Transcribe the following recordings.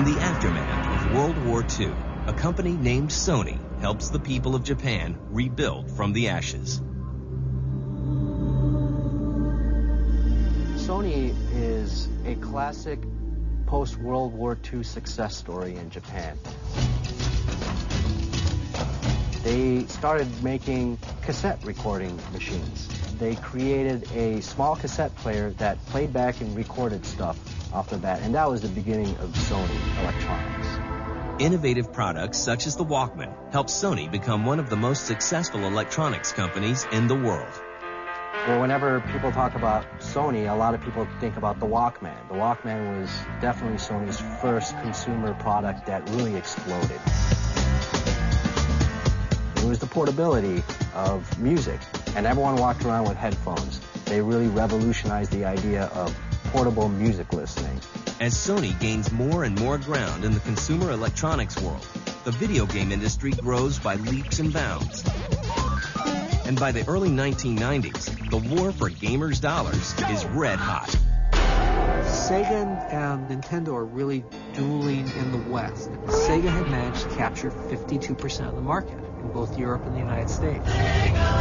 In the aftermath of World War II, a company named Sony helps the people of Japan rebuild from the ashes. Sony is a classic post-World War II success story in Japan. They started making cassette recording machines. They created a small cassette player that played back and recorded stuff off the bat, and that was the beginning of Sony Electronics. Innovative products such as the Walkman helped Sony become one of the most successful electronics companies in the world. Well, whenever people talk about Sony, a lot of people think about the Walkman. The Walkman was definitely Sony's first consumer product that really exploded. It was the portability of music, and everyone walked around with headphones. They really revolutionized the idea of portable music listening. As Sony gains more and more ground in the consumer electronics world, the video game industry grows by leaps and bounds. And by the early 1990s, the war for gamers' dollars is red hot. Sega and Nintendo are really dueling in the West. Sega had managed to capture 52% of the market in both Europe and the United States.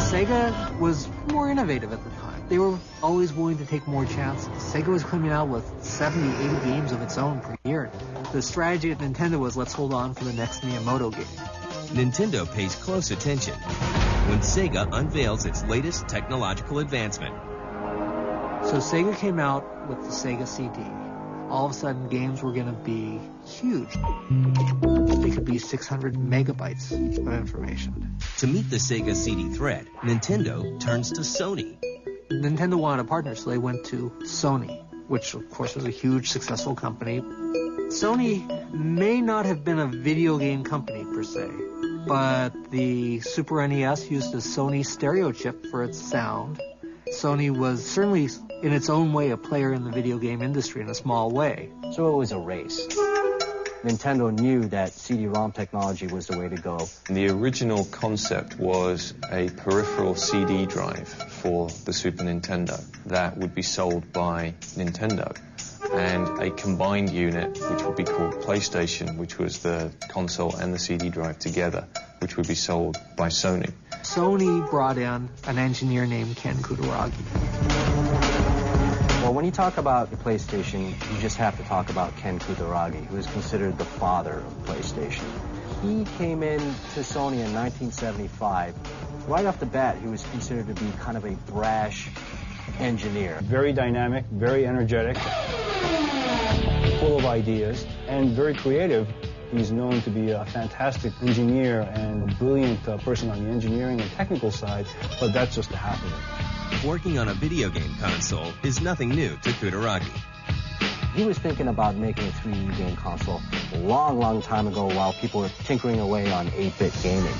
Sega was more innovative at the time. They were always willing to take more chances. Sega was coming out with 70, 80 games of its own per year. The strategy at Nintendo was, let's hold on for the next Miyamoto game. Nintendo pays close attention when Sega unveils its latest technological advancement. So Sega came out with the Sega CD. All of a sudden, games were going to be huge. They could be 600 megabytes of information. To meet the Sega CD threat, Nintendo turns to Sony. Nintendo wanted a partner, so they went to Sony, which of course was a huge, successful company. Sony may not have been a video game company per se, but the Super NES used a Sony stereo chip for its sound. Sony was certainly, in its own way, a player in the video game industry in a small way. So it was a race. Nintendo knew that CD-ROM technology was the way to go. The original concept was a peripheral CD drive for the Super Nintendo that would be sold by Nintendo, and a combined unit which would be called PlayStation, which was the console and the CD drive together, which would be sold by Sony. Sony brought in an engineer named Ken Kutaragi. Well, when you talk about the PlayStation, you just have to talk about Ken Kutaragi, who is considered the father of PlayStation. He came in to Sony in 1975. Right off the bat, he was considered to be kind of a brash engineer. Very dynamic, very energetic, full of ideas, and very creative. He's known to be a fantastic engineer and a brilliant person on the engineering and technical side, but that's just half of it. Working on a video game console is nothing new to Kutaragi. He was thinking about making a 3D game console a long, long time ago while people were tinkering away on 8-bit gaming.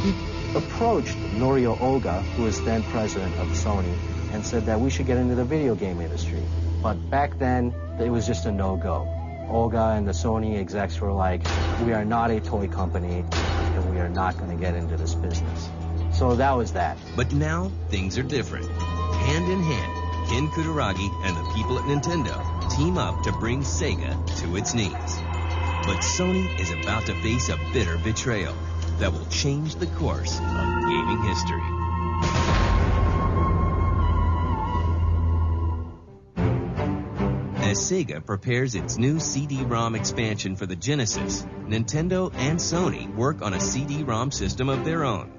He approached Norio Oga, who was then president of Sony, and said that we should get into the video game industry. But back then, it was just a no-go. Oga and the Sony execs were like, we are not a toy company, and we are not going to get into this business. So that was that. But now, things are different. Hand in hand, Ken Kutaragi and the people at Nintendo team up to bring Sega to its knees. But Sony is about to face a bitter betrayal that will change the course of gaming history. As Sega prepares its new CD-ROM expansion for the Genesis, Nintendo and Sony work on a CD-ROM system of their own.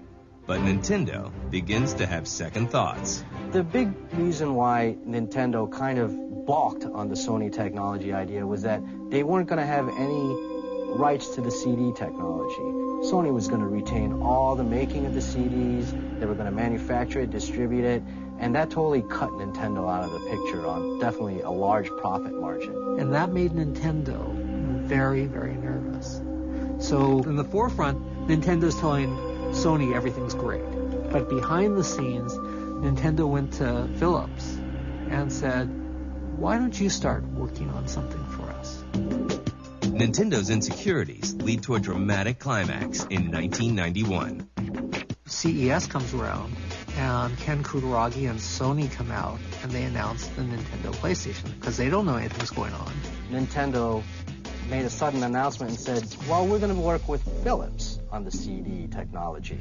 But Nintendo begins to have second thoughts. The big reason why Nintendo kind of balked on the Sony technology idea was that they weren't going to have any rights to the CD technology. Sony was going to retain all the making of the CDs, they were going to manufacture it, distribute it, and that totally cut Nintendo out of the picture on definitely a large profit margin. And that made Nintendo very, very nervous. So in the forefront, Nintendo's telling Sony everything's great. But behind the scenes, Nintendo went to Philips and said, why don't you start working on something for us? Nintendo's insecurities lead to a dramatic climax in 1991. CES comes around, and Ken Kutaragi and Sony come out, and they announce the Nintendo PlayStation, because they don't know anything's going on. Nintendo made a sudden announcement and said, well, we're going to work with Philips on the CD technology.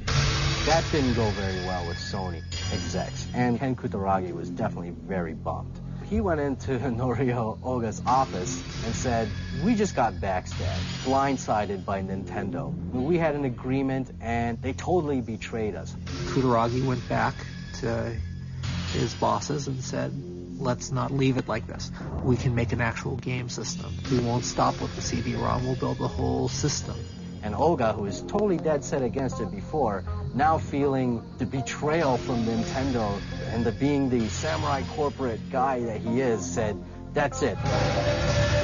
That didn't go very well with Sony execs, and Ken Kutaragi was definitely very bummed. He went into Norio Oga's office and said, we just got backstabbed, blindsided by Nintendo. We had an agreement and they totally betrayed us. Kutaragi went back to his bosses and said, let's not leave it like this. We can make an actual game system. We won't stop with the CD-ROM, we'll build the whole system. And Oga, who was totally dead set against it before, now feeling the betrayal from Nintendo and being the samurai corporate guy that he is, said, that's it.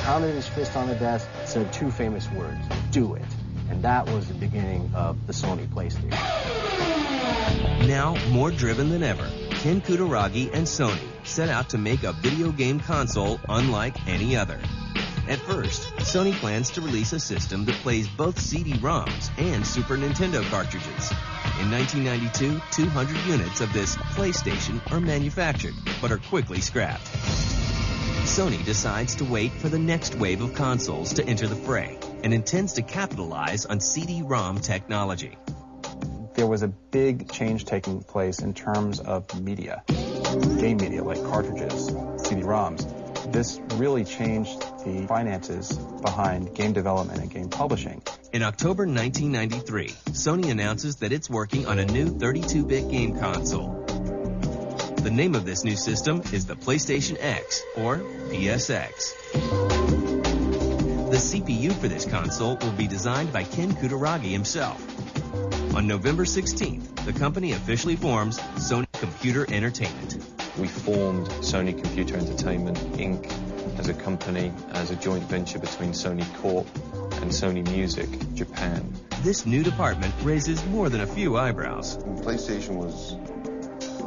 Pounded his fist on the desk, said two famous words, do it. And that was the beginning of the Sony PlayStation. Now, more driven than ever, Ken Kutaragi and Sony set out to make a video game console unlike any other. At first, Sony plans to release a system that plays both CD-ROMs and Super Nintendo cartridges. In 1992, 200 units of this PlayStation are manufactured, but are quickly scrapped. Sony decides to wait for the next wave of consoles to enter the fray, and intends to capitalize on CD-ROM technology. There was a big change taking place in terms of media, game media like cartridges, CD-ROMs. This really changed the finances behind game development and game publishing. In October 1993, Sony announces that it's working on a new 32-bit game console. The name of this new system is the PlayStation X, or PSX. The CPU for this console will be designed by Ken Kutaragi himself. On November 16th, the company officially forms Sony Computer Entertainment. We formed Sony Computer Entertainment, Inc. as a company, as a joint venture between Sony Corp and Sony Music Japan. This new department raises more than a few eyebrows. When PlayStation was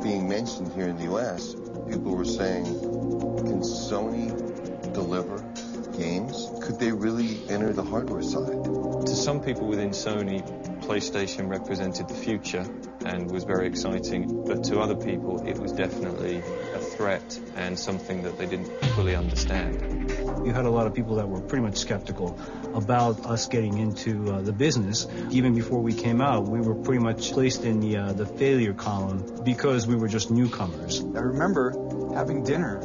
being mentioned here in the US, people were saying, can Sony deliver games? Could they really enter the hardware side? To some people within Sony, PlayStation represented the future and was very exciting, but to other people it was definitely a threat and something that they didn't fully understand. You had a lot of people that were pretty much skeptical about us getting into the business. Even before we came out, we were pretty much placed in the failure column because we were just newcomers. I remember having dinner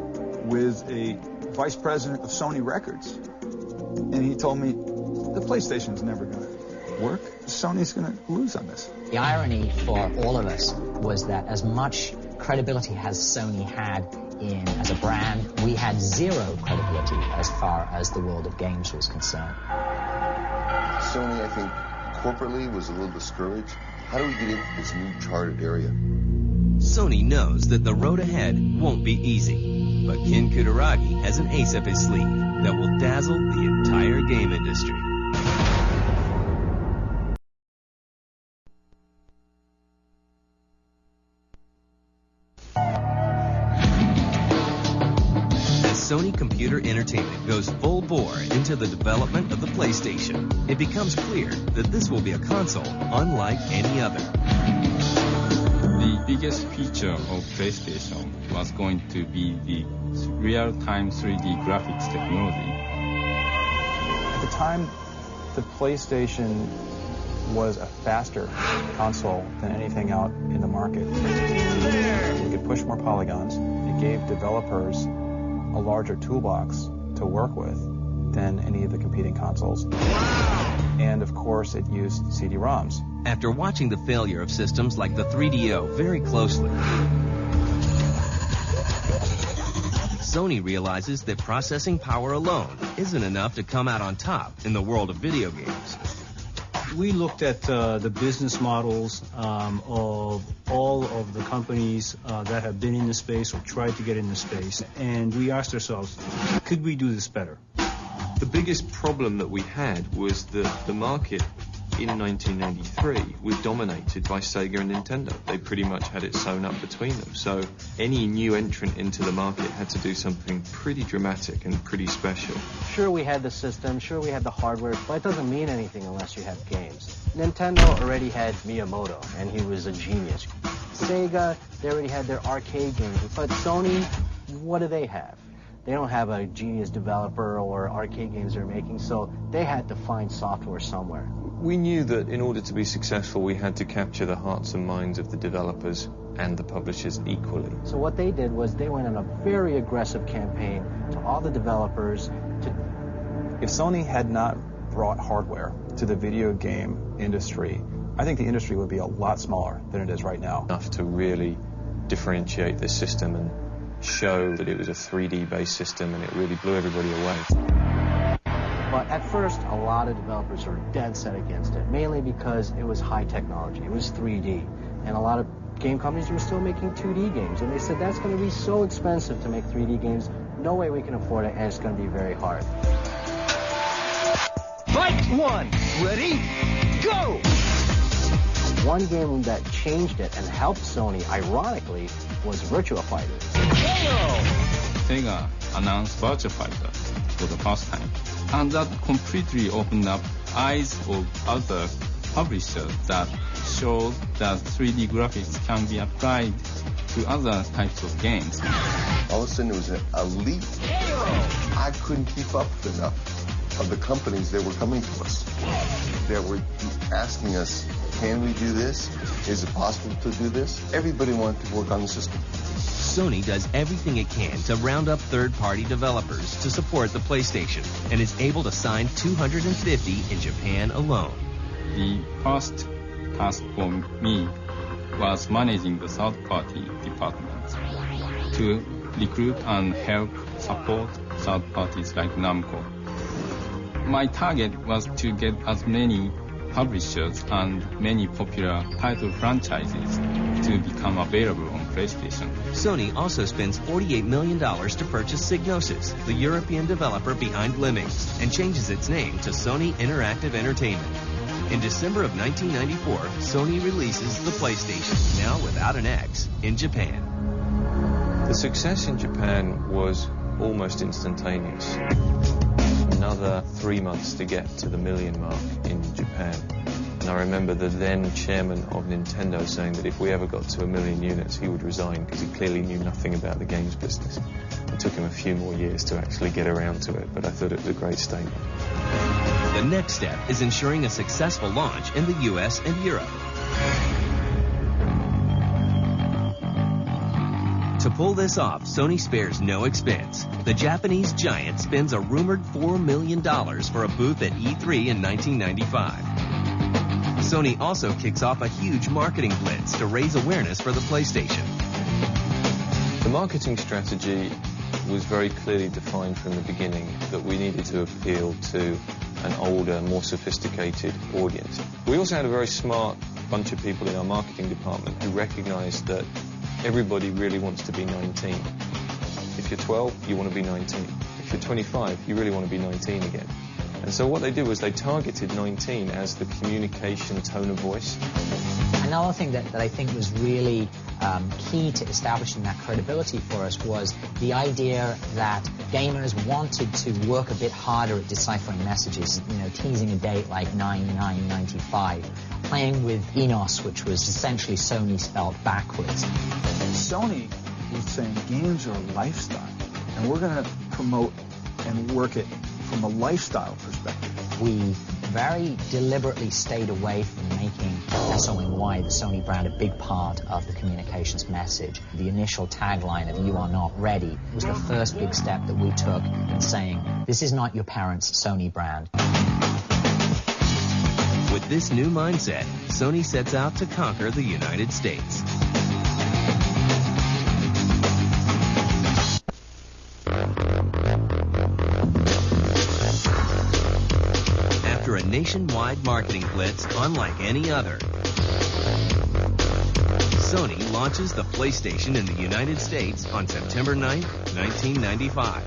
with a vice president of Sony Records, and he told me, the PlayStation's never going to work. Sony's going to lose on this. The irony for all of us was that as much credibility as Sony had as a brand, we had zero credibility as far as the world of games was concerned. Sony, I think, corporately was a little discouraged. How do we get into this new charted area? Sony knows that the road ahead won't be easy, but Ken Kutaragi has an ace up his sleeve that will dazzle the entire game industry. Sony Computer Entertainment goes full bore into the development of the PlayStation, it becomes clear that this will be a console unlike any other. The biggest feature of PlayStation was going to be the real-time 3D graphics technology. At the time, the PlayStation was a faster console than anything out in the market. You could push more polygons. It gave developers a larger toolbox to work with than any of the competing consoles. And of course, it used CD-ROMs. After watching the failure of systems like the 3DO very closely, Sony realizes that processing power alone isn't enough to come out on top in the world of video games. We looked at the business models of all of the companies that have been in the space or tried to get in the space, and we asked ourselves, could we do this better? The biggest problem that we had was that the market in 1993 was dominated by Sega and Nintendo. They pretty much had it sewn up between them. So any new entrant into the market had to do something pretty dramatic and pretty special. Sure, we had the system, sure, we had the hardware, but it doesn't mean anything unless you have games. Nintendo already had Miyamoto, and he was a genius. Sega, they already had their arcade games, but Sony, what do they have? They don't have a genius developer or arcade games they're making, so they had to find software somewhere. We knew that in order to be successful, we had to capture the hearts and minds of the developers and the publishers equally. So what they did was they went on a very aggressive campaign to all the developers to... If Sony had not brought hardware to the video game industry, I think the industry would be a lot smaller than it is right now. Enough to really differentiate this system and show that it was a 3D-based system, and it really blew everybody away. But at first, a lot of developers were dead set against it, mainly because it was high technology, it was 3D, and a lot of game companies were still making 2D games, and they said that's going to be so expensive to make 3D games, no way we can afford it, and it's going to be very hard. Fight one! Ready? Go! One game that changed it and helped Sony, ironically, was Virtua Fighter. Sega announced Virtua Fighter for the first time, and that completely opened up eyes of other publishers that showed that 3D graphics can be applied to other types of games. All of a sudden, there was a leap. I couldn't keep up with enough of the companies that were coming to us, that were asking us, can we do this? Is it possible to do this? Everybody wanted to work on the system. Sony does everything it can to round up third-party developers to support the PlayStation and is able to sign 250 in Japan alone. The first task for me was managing the third-party department to recruit and help support third parties like Namco. My target was to get as many publishers and many popular title franchises to become available on PlayStation. Sony also spends $48 million to purchase Psygnosis, the European developer behind Lemmings, and changes its name to Sony Interactive Entertainment. In December of 1994, Sony releases the PlayStation, now without an X, in Japan. The success in Japan was almost instantaneous. Another 3 months to get to the million mark in Japan. And I remember the then chairman of Nintendo saying that if we ever got to 1 million units, he would resign because he clearly knew nothing about the games business. It took him a few more years to actually get around to it, but I thought it was a great statement. The next step is ensuring a successful launch in the US and Europe. To pull this off, Sony spares no expense. The Japanese giant spends a rumored $4 million for a booth at E3 in 1995. Sony also kicks off a huge marketing blitz to raise awareness for the PlayStation. The marketing strategy was very clearly defined from the beginning that we needed to appeal to an older, more sophisticated audience. We also had a very smart bunch of people in our marketing department who recognized that everybody really wants to be 19. If you're 12, you want to be 19. If you're 25, you really want to be 19 again. And so what they did was they targeted 19 as the communication tone of voice. Another thing that I think was really key to establishing that credibility for us was the idea that gamers wanted to work a bit harder at deciphering messages, you know, teasing a date like 9/9/95, playing with Enos, which was essentially Sony spelled backwards. Sony was saying games are a lifestyle, and we're going to promote and work it from a lifestyle perspective. We very deliberately stayed away from making SONY, the Sony brand, a big part of the communications message. The initial tagline of "You are not ready" was the first big step that we took in saying, this is not your parents' Sony brand. With this new mindset, Sony sets out to conquer the United States. After a nationwide marketing blitz unlike any other, Sony launches the PlayStation in the United States on September 9th, 1995.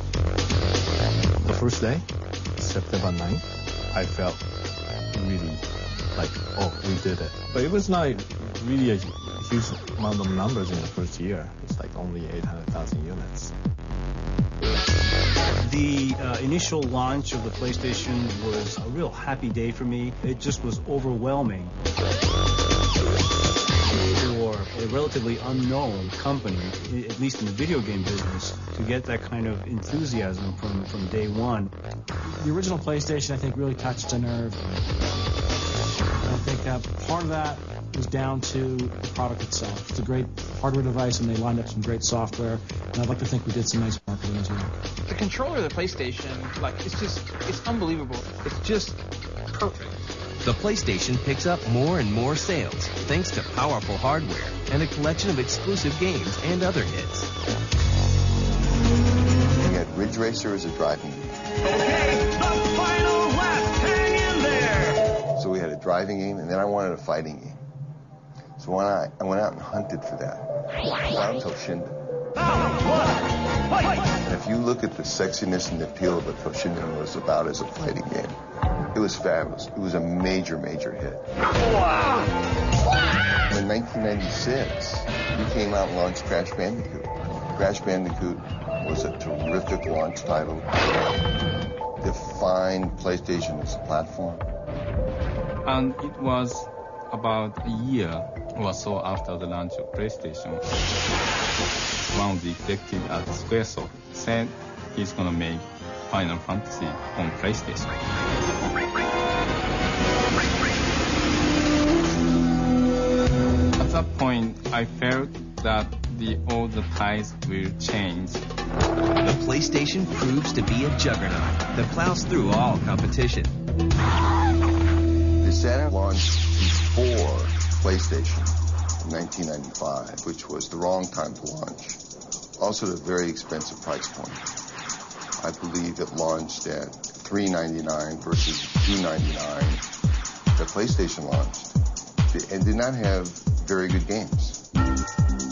The first day, September 9th, I felt really like, oh, we did it. But it was not really a huge amount of numbers in the first year. It's like only 800,000 units. The initial launch of the PlayStation was a real happy day for me. It just was overwhelming. For a relatively unknown company, at least in the video game business, to get that kind of enthusiasm from day one. The original PlayStation, I think, really touched a nerve. I think part of that was down to the product itself. It's a great hardware device, and they lined up some great software, and I'd like to think we did some nice marketing as well. The controller of the PlayStation, it's unbelievable. It's just perfect. The PlayStation picks up more and more sales thanks to powerful hardware and a collection of exclusive games and other hits. We had Ridge Racer as a driving game. Okay, the final lap. Hang in there. So we had a driving game, and then I wanted a fighting game. So when I went out and hunted for that, I Toshinden. And if you look at the sexiness and the appeal of what Toshinden was about as a fighting game, it was fabulous. It was a major, major hit. In 1996, we came out and launched Crash Bandicoot. Crash Bandicoot was a terrific launch title. Defined PlayStation as a platform. And it was about a year or so after the launch of PlayStation. One of the executives at Squaresoft said he's going to make Final Fantasy on PlayStation. At that point, I felt that all the tides will change. The PlayStation proves to be a juggernaut that plows through all competition. The Saturn launched before PlayStation in 1995, which was the wrong time to launch. Also at a very expensive price point. I believe it launched at $399 versus $299. The PlayStation launched and did not have very good games.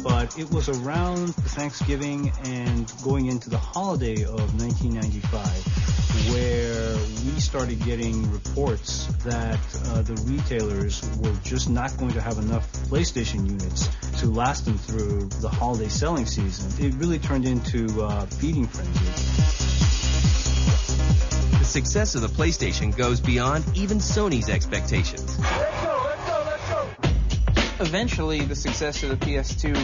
But it was around Thanksgiving and going into the holiday of 1995 where we started getting reports that the retailers were just not going to have enough PlayStation units to last them through the holiday selling season. It really turned into a feeding frenzy. The success of the PlayStation goes beyond even Sony's expectations. Let's go. Eventually, the success of the PS2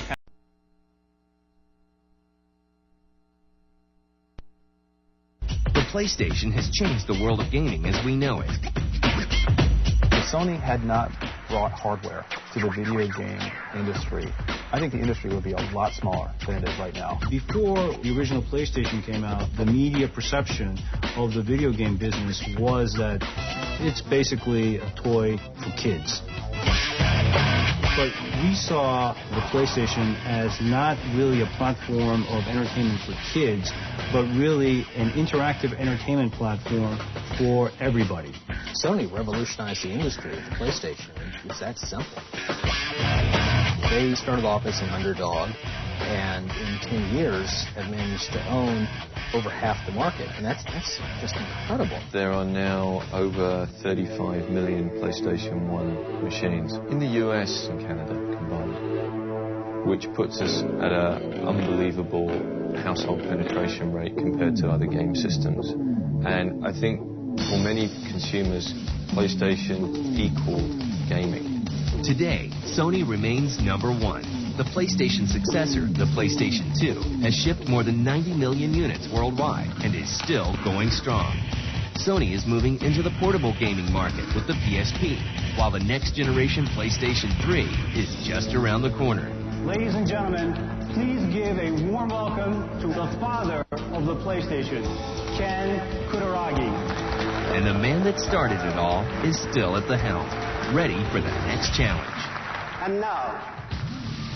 The PlayStation has changed the world of gaming as we know it. If Sony had not brought hardware to the video game industry, I think the industry would be a lot smaller than it is right now. Before the original PlayStation came out, the media perception of the video game business was that it's basically a toy for kids. But we saw the PlayStation as not really a platform of entertainment for kids, but really an interactive entertainment platform for everybody. Sony revolutionized the industry with the PlayStation. It's that simple. They started off as an underdog, and in 10 years have managed to own over half the market, and that's just incredible. There are now over 35 million PlayStation 1 machines in the US and Canada combined, which puts us at an unbelievable household penetration rate compared to other game systems. And I think for many consumers, PlayStation equaled gaming. Today, Sony remains number one. The PlayStation successor, the PlayStation 2, has shipped more than 90 million units worldwide and is still going strong. Sony is moving into the portable gaming market with the PSP, while the next generation PlayStation 3 is just around the corner. Ladies and gentlemen, please give a warm welcome to the father of the PlayStation, Ken Kutaragi. And the man that started it all is still at the helm, ready for the next challenge. And now,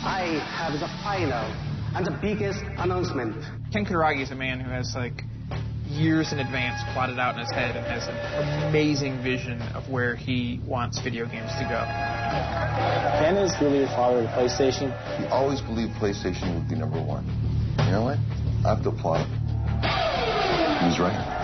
I have the final and the biggest announcement. Ken Kutaragi is a man who has years in advance plotted out in his head and has an amazing vision of where he wants video games to go. Ken is really the father of the PlayStation. He always believed PlayStation would be number one. You know what? I have to applaud him. He was right.